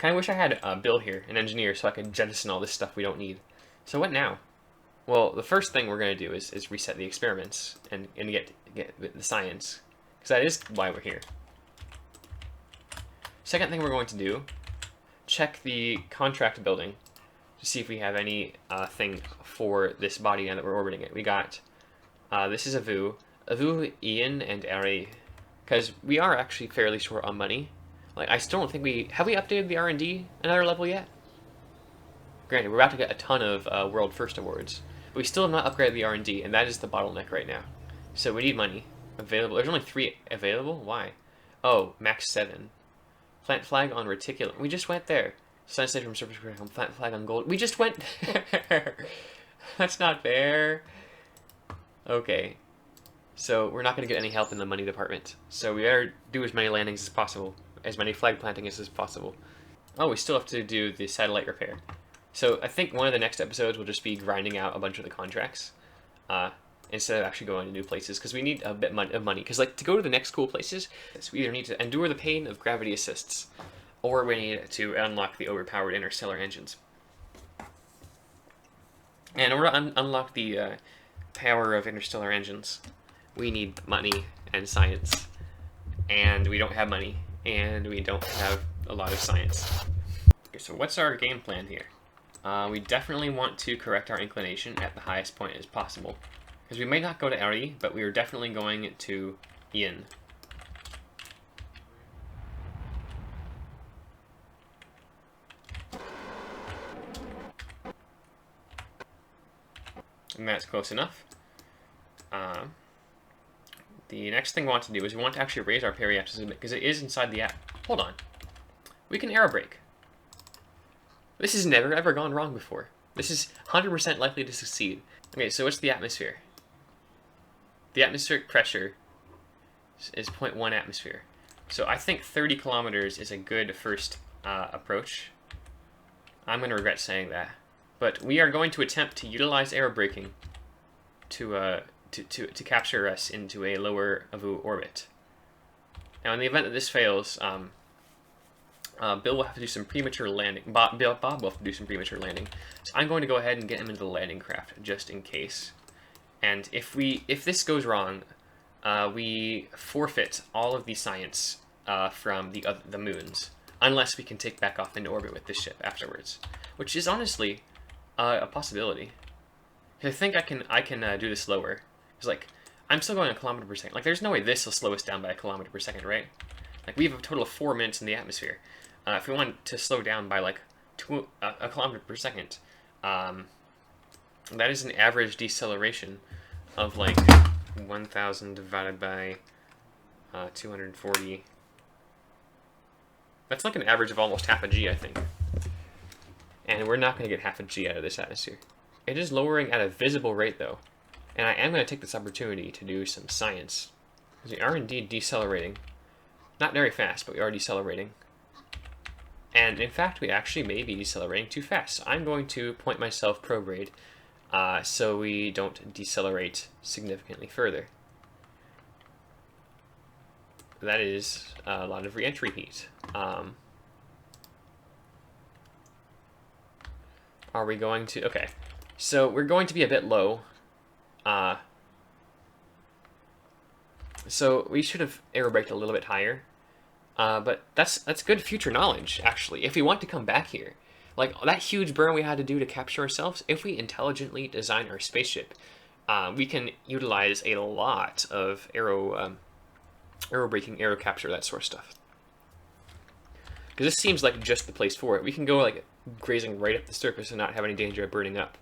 Kind of wish I had Bill here, an engineer, so I could jettison all this stuff we don't need. So what now? Well, the first thing we're going to do is reset the experiments and get the science, because that is why we're here. Second thing we're going to do, check the contract building to see if we have any thing for this body now that we're orbiting it. We got, this is Avu, Ian, and Ari, because we are actually fairly short on money. Like, I still don't think have we updated the R&D another level yet? Granted, we're about to get a ton of World First Awards, but we still have not upgraded the R&D, and that is the bottleneck right now. So we need money available. There's only 3 available? Why? Oh, max 7. Plant flag on reticulum. We just went there. Science station from surface critical. Plant flag on gold. We just went there. That's not fair. Okay. So we're not going to get any help in the money department. So we better do as many landings as possible. As many flag plantings as possible. Oh, we still have to do the satellite repair. So I think one of the next episodes will just be grinding out a bunch of the contracts. Instead of actually going to new places, because we need a bit of money. Because, like, to go to the next cool places, we either need to endure the pain of gravity assists, or we need to unlock the overpowered interstellar engines. And in order to unlock the power of interstellar engines, we need money and science. And we don't have money, and we don't have a lot of science. Okay, so what's our game plan here? We definitely want to correct our inclination at the highest point as possible. Because we may not go to Ari, but we are definitely going to Ian. And that's close enough. The next thing we want to do is we want to actually raise our periapsis a bit, because it is inside the app. Hold on. We can aerobrake. This has never ever gone wrong before. This is 100% likely to succeed. Okay, so what's the atmosphere? The atmospheric pressure is 0.1 atmosphere. So I think 30 kilometers is a good first approach. I'm going to regret saying that. But we are going to attempt to utilize aerobraking to capture us into a lower Avu orbit. Now, in the event that this fails, Bill will have to do some premature landing. Bob will have to do some premature landing. So I'm going to go ahead and get him into the landing craft just in case. And if this goes wrong, we forfeit all of the science from the moons, unless we can take back off into orbit with this ship afterwards, which is honestly a possibility. I think I can do this lower. It's like I'm still going a kilometer per second. Like there's no way this will slow us down by a kilometer per second, right? Like we have a total of 4 minutes in the atmosphere. If we want to slow down by like a kilometer per second, that is an average deceleration of like 1,000 divided by 240. That's like an average of almost half a G, I think. And we're not going to get half a G out of this atmosphere. It is lowering at a visible rate, though. And I am going to take this opportunity to do some science. Because we are indeed decelerating. Not very fast, but we are decelerating. And in fact, we actually may be decelerating too fast. So I'm going to point myself prograde so we don't decelerate significantly further. That is a lot of re-entry heat. Are we going to... Okay, so we're going to be a bit low. So we should have aerobraked a little bit higher. But that's good future knowledge, actually. If we want to come back here, like that huge burn we had to do to capture ourselves, if we intelligently design our spaceship, we can utilize a lot of aerobraking, aero capture, that sort of stuff. Because this seems like just the place for it. We can go like grazing right up the surface and not have any danger of burning up.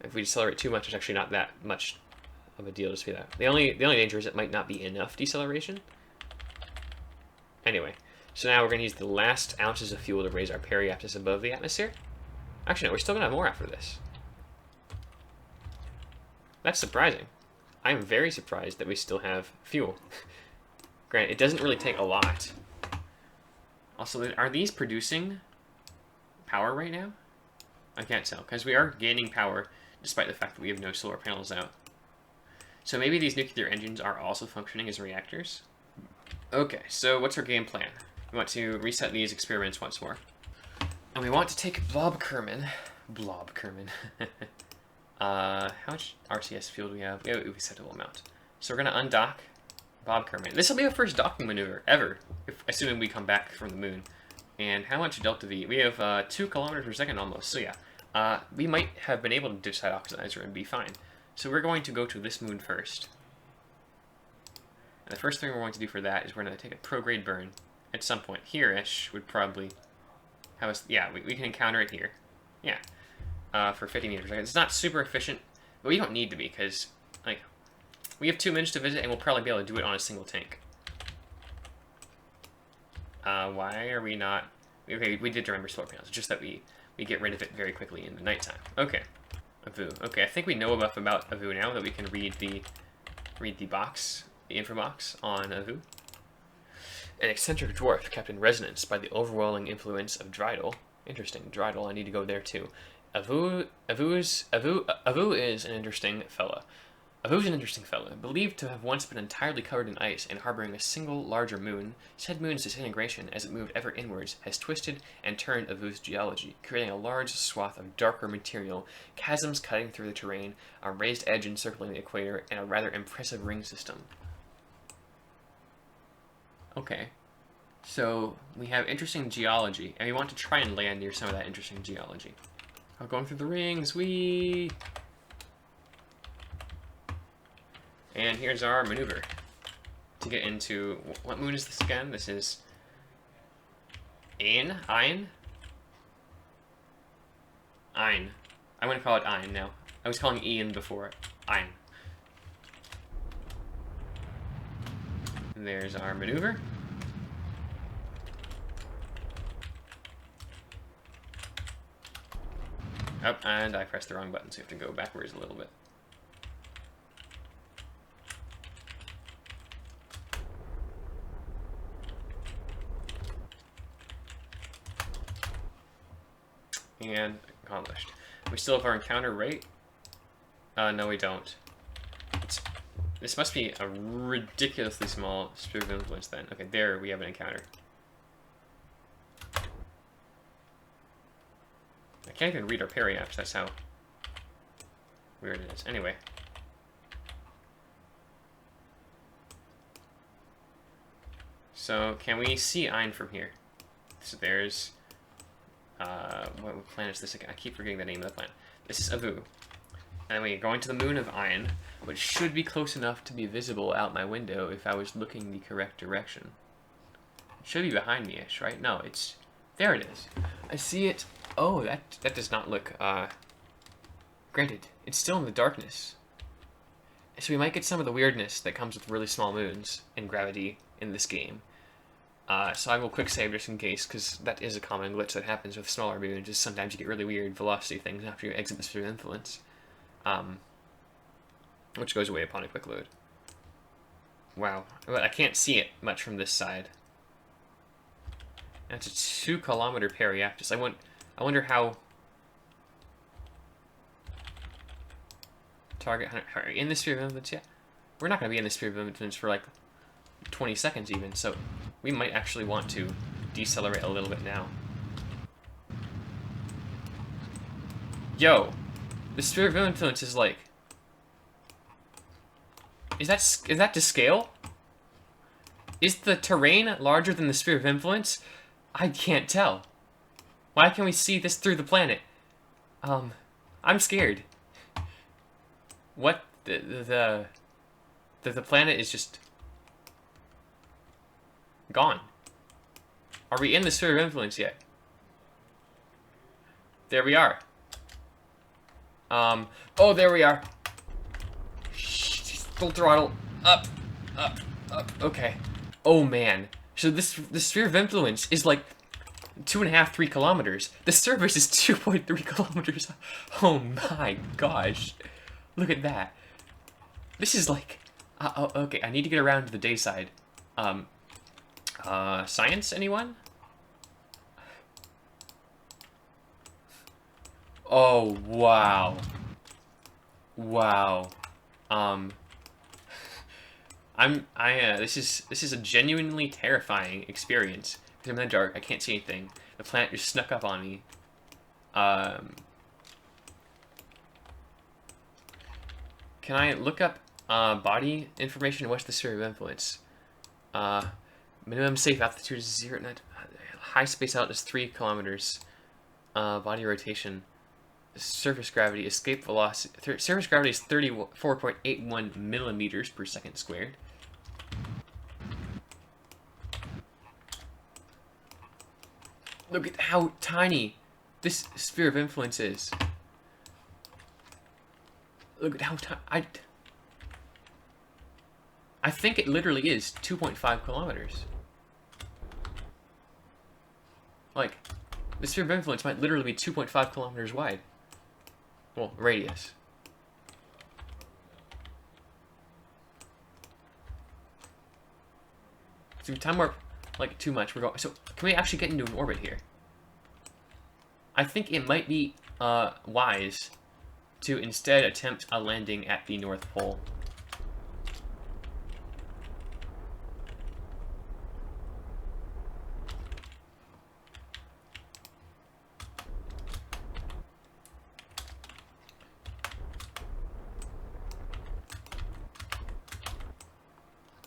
If we decelerate too much, it's actually not that much of a deal to see that. The only danger is it might not be enough deceleration. Anyway, so now we're going to use the last ounces of fuel to raise our periapsis above the atmosphere. Actually, no, we're still going to have more after this. That's surprising. I'm very surprised that we still have fuel. Granted, it doesn't really take a lot. Also, are these producing power right now? I can't tell, because we are gaining power despite the fact that we have no solar panels out. So maybe these nuclear engines are also functioning as reactors? Okay, so what's our game plan? We want to reset these experiments once more. And we want to take Blob Kerman. How much RCS fuel do we have? We have a acceptable amount. So we're going to undock Bob Kerman. This will be our first docking maneuver ever, assuming we come back from the moon. And how much delta V? We have 2 kilometers per second almost, so yeah. We might have been able to ditch that oxidizer and be fine. So we're going to go to this moon first. And the first thing we're going to do for that is we're going to take a prograde burn at some point. Here-ish would probably have us... Yeah, we can encounter it here. Yeah. For 50 meters. It's not super efficient, but we don't need to be, because, like, we have 2 minutes to visit, and we'll probably be able to do it on a single tank. Why are we not... Okay, we did remember solar panels. It's just that we get rid of it very quickly in the nighttime. Okay. Avu. Okay, I think we know enough about Avu now that we can read the box, the info box on Avu. An eccentric dwarf kept in resonance by the overwhelming influence of Dridle. Interesting, Dridle. I need to go there too. Avu is an interesting fella. Avu's an interesting fellow, believed to have once been entirely covered in ice and harboring a single larger moon. Said moon's disintegration, as it moved ever inwards, has twisted and turned Avu's geology, creating a large swath of darker material, chasms cutting through the terrain, a raised edge encircling the equator, and a rather impressive ring system. Okay, so we have interesting geology, and we want to try and land near some of that interesting geology. Oh, going through the rings, whee! And here's our maneuver to get into... What moon is this again? This is... Ein? I want to call it Ein now. I was calling Ian before. Ein. And there's our maneuver. Oh, and I pressed the wrong button, so you have to go backwards a little bit. And accomplished. We still have our encounter, right? No, we don't. This must be a ridiculously small sphere of influence then. Okay, there we have an encounter. I can't even read our periapps, that's how weird it is. Anyway. So, can we see Ein from here? So there's... what planet is this again? I keep forgetting the name of the planet. This is Avu. And we're going to the moon of Ein, which should be close enough to be visible out my window if I was looking the correct direction. It should be behind me-ish, right? No, it's... There it is. I see it. Oh, that does not look, Granted, it's still in the darkness. So we might get some of the weirdness that comes with really small moons and gravity in this game. So I will quick save just in case, because that is a common glitch that happens with smaller moons, is sometimes you get really weird velocity things after you exit the sphere of influence. Which goes away upon a quick load. Wow. But I can't see it much from this side. That's a 2-kilometer periaptus. I wonder how... Target... In the sphere of influence, yeah. We're not going to be in the sphere of influence for like 20 seconds even, so we might actually want to decelerate a little bit now. Yo! The sphere of influence is like... Is that to scale? Is the terrain larger than the sphere of influence? I can't tell. Why can we see this through the planet? I'm scared. What? The planet is just... gone. Are we in the sphere of influence yet? There we are. Oh, there we are. Full throttle. Up. Okay. Oh, man. So the sphere of influence is like 2.5, 3 kilometers. The surface is 2.3 kilometers. Oh my gosh. Look at that. This is like... okay, I need to get around to the day side. Science, anyone? Oh, wow. Wow. This is a genuinely terrifying experience I'm in the dark. I can't see anything. The planet just snuck up on me. Can I look up body information? What's the sphere of influence? Minimum safe altitude is 0. High space out is 3 kilometers. Body rotation. Surface gravity. Escape velocity. Surface gravity is 34.81 millimeters per second squared. Look at how tiny this sphere of influence is. Look at how tiny. I think it literally is 2.5 kilometers. Like, the sphere of influence might literally be 2.5 kilometers wide. Well, radius. So time warp, like, too much. We're going. So can we actually get into an orbit here? I think it might be wise to instead attempt a landing at the North Pole.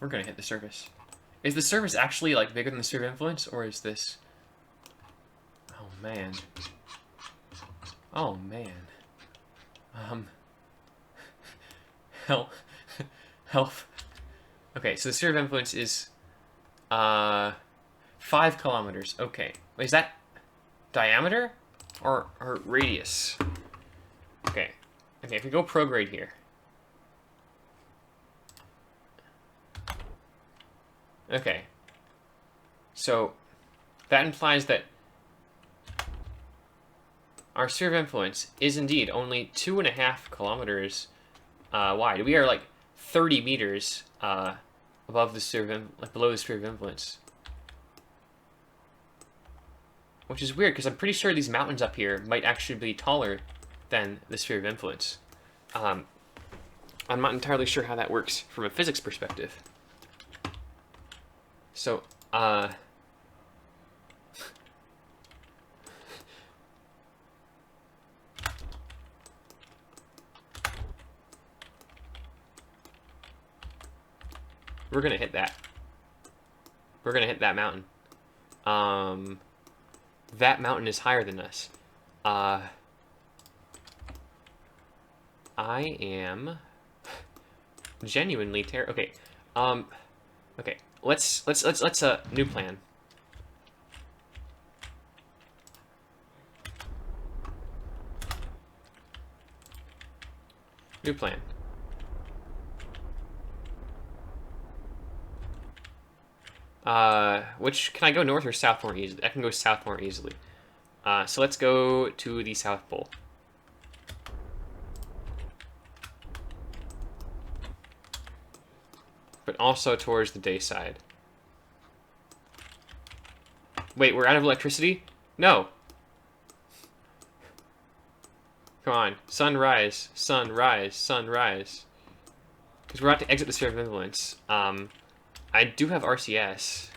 We're gonna hit the surface. Is the surface actually, like, bigger than the sphere of influence, or is this... Oh, man. Oh, man. Help. Help. Okay, so the sphere of influence is, 5 kilometers. Okay. Is that diameter or radius? Okay. Okay, if we go prograde here. Okay. So, that implies that our sphere of influence is indeed only 2.5 kilometers wide. We are like 30 meters above the sphere of like below the sphere of influence, which is weird because I'm pretty sure these mountains up here might actually be taller than the sphere of influence. I'm not entirely sure how that works from a physics perspective. So, we're gonna hit that. We're gonna hit that mountain. That mountain is higher than us. I am genuinely okay. Okay. Let's new plan. New plan. Which can I go north or south more easily? I can go south more easily. So let's go to the South Pole. But also towards the day side. Wait, we're out of electricity? No. Come on. Sunrise, sunrise, sunrise. Because we're about to exit the sphere of influence. I do have RCS.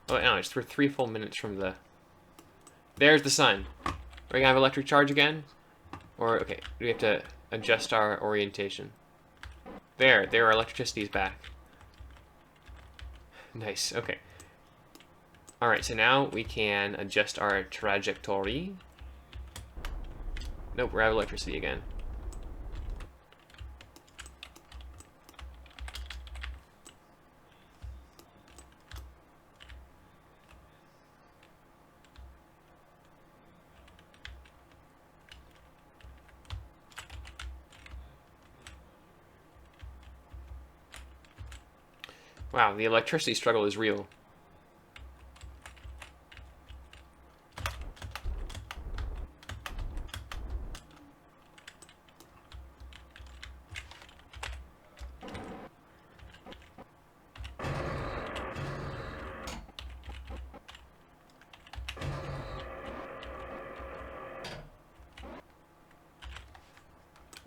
Oh, no, we're 3 full minutes from the... There's the sun. Are we gonna have electric charge again? Or, okay, do we have to adjust our orientation? There, our electricity is back. Nice, okay. Alright, so now we can adjust our trajectory. Nope, we're out of electricity again. Wow, the electricity struggle is real.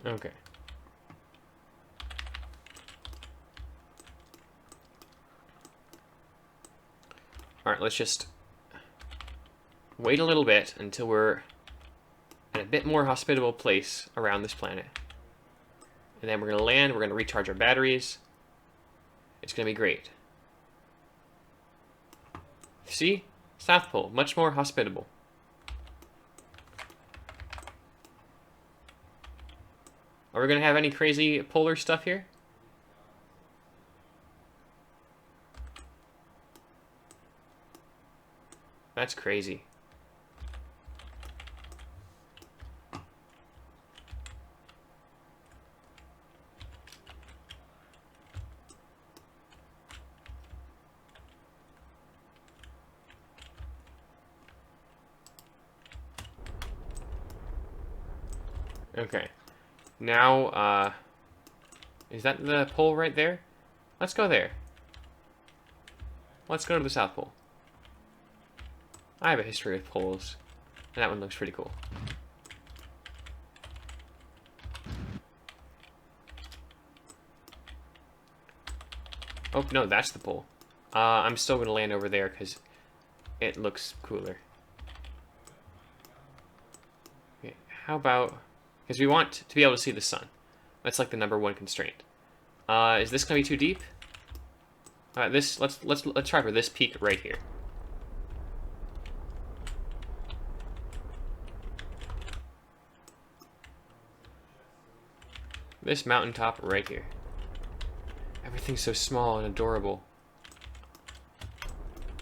Okay. Alright, let's just wait a little bit until we're at a bit more hospitable place around this planet. And then we're going to land, we're going to recharge our batteries. It's going to be great. See? South Pole, much more hospitable. Are we going to have any crazy polar stuff here? That's crazy. Okay. Now, is that the pole right there? Let's go there. Let's go to the South Pole. I have a history with poles, and that one looks pretty cool. Oh, no, that's the pole. I'm still going to land over there because it looks cooler. Okay, how about... Because we want to be able to see the sun. That's like the #1 constraint. Is this going to be too deep? Let's try for this peak right here. This mountaintop right here. Everything's so small and adorable.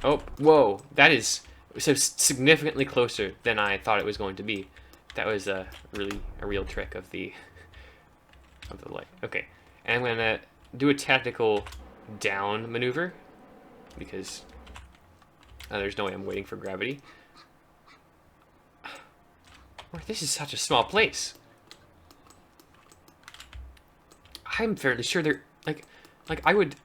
Oh, whoa! That is so significantly closer than I thought it was going to be. That was a real trick of the light. Okay, and I'm gonna do a tactical down maneuver because there's no way I'm waiting for gravity. This is such a small place. I'm fairly sure they're like I would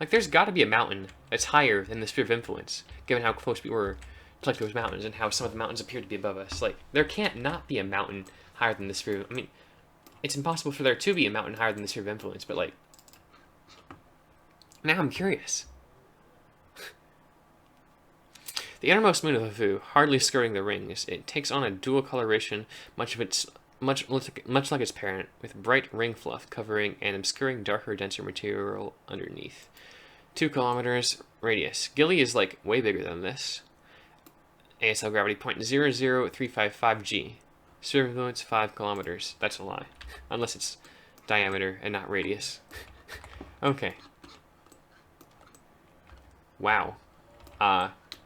like there's got to be a mountain that's higher than the sphere of influence, given how close we were to like those mountains and how some of the mountains appear to be above us. Like there can't not be a mountain higher than the sphere. I mean, it's impossible for there to be a mountain higher than the sphere of influence. But like now I'm curious. The innermost moon of the Vu, hardly skirting the rings, it takes on a dual coloration, much like its parent, with bright ring fluff covering and obscuring darker, denser material underneath. 2 kilometers radius. Gilly is like way bigger than this. ASL gravity 0.00355 G. Sphere of influence 5 kilometers. That's a lie, unless it's diameter and not radius. Okay. Wow.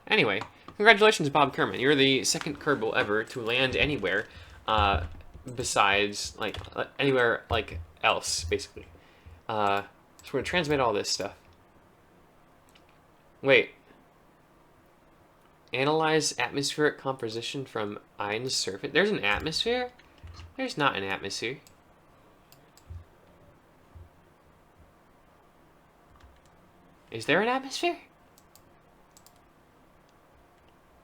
Anyway, congratulations, Bob Kerman. You're the second Kerbal ever to land anywhere, besides, like, anywhere, like, else, basically. So we're gonna transmit all this stuff. Wait. Analyze atmospheric composition from Ein's surface. There's an atmosphere? There's not an atmosphere. Is there an atmosphere?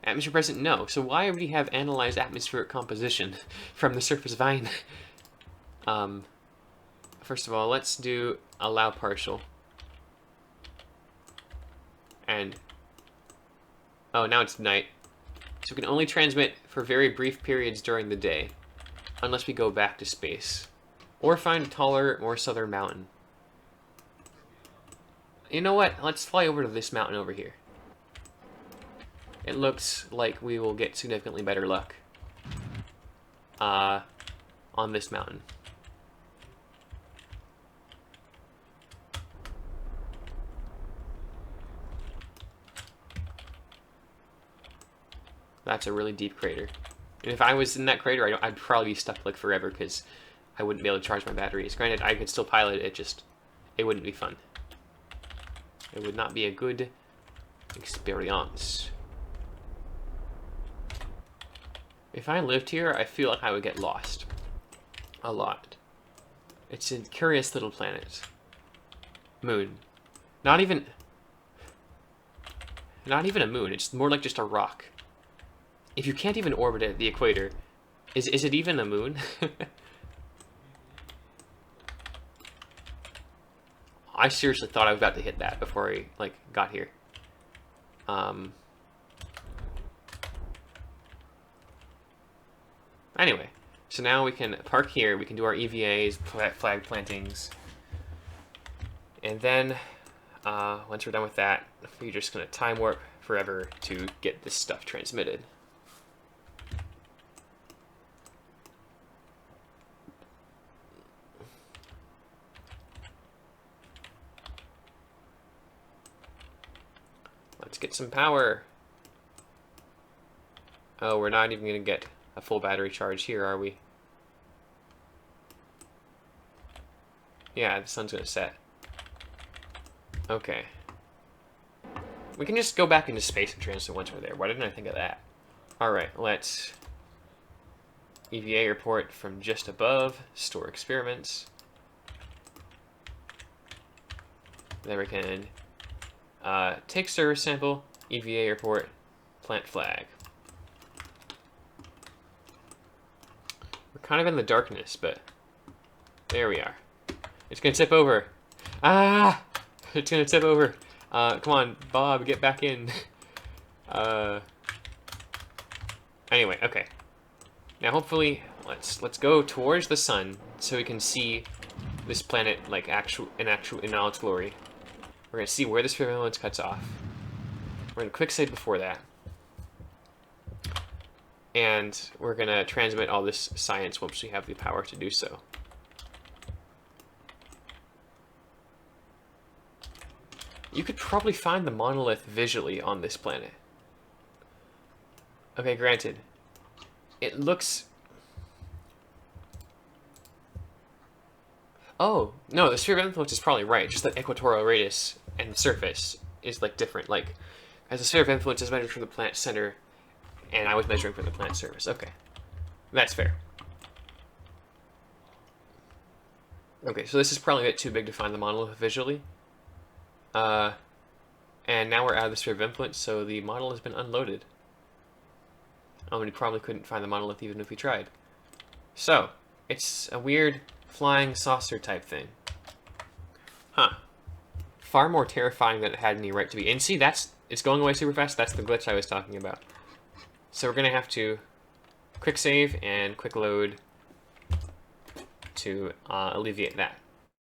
Atmosphere present? No. So why would he have analyzed atmospheric composition from the surface of Ein? First of all, let's do allow partial. And oh, now it's night. So we can only transmit for very brief periods during the day, unless we go back to space. Or find a taller, more southern mountain. You know what? Let's fly over to this mountain over here. It looks like we will get significantly better luck on this mountain. That's a really deep crater. And if I was in that crater, I'd probably be stuck like forever because I wouldn't be able to charge my batteries. Granted, I could still pilot it, it wouldn't be fun. It would not be a good experience. If I lived here, I feel like I would get lost. A lot. It's a curious little planet. Moon. Not even a moon, it's more like just a rock. If you can't even orbit at the equator, is it even a moon? I seriously thought I was about to hit that before I like got here. Anyway, so now we can park here. We can do our EVAs, flag plantings, and then once we're done with that, we're just gonna time warp forever to get this stuff transmitted. Let's get some power. Oh, we're not even gonna get a full battery charge here, are we? Yeah, the sun's gonna set. Okay. We can just go back into space and transfer once we're there. Why didn't I think of that? Alright, let's EVA report from just above, store experiments. Then we can take service sample, EVA report, plant flag. We're kind of in the darkness, but there we are. It's gonna tip over. Ah! It's gonna tip over. Come on, Bob, get back in. Anyway, okay. Now hopefully, let's go towards the sun so we can see this planet like in all its glory. We're gonna see where the sphere of influence cuts off. We're gonna quick save before that. And we're gonna transmit all this science once we have the power to do so. You could probably find the monolith visually on this planet. Okay, granted. It looks... Oh, no, the sphere of influence is probably right. Just that equatorial radius and the surface is like different. Like, as the sphere of influence is measured from the planet center, and I was measuring from the planet surface. Okay, that's fair. Okay, so this is probably a bit too big to find the monolith visually. And now we're out of the sphere of influence, so the model has been unloaded. Oh, and we probably couldn't find the monolith even if we tried. So, it's a weird flying saucer type thing. Huh. Far more terrifying than it had any right to be. And see, it's going away super fast. That's the glitch I was talking about. So we're gonna have to quick save and quick load to alleviate that.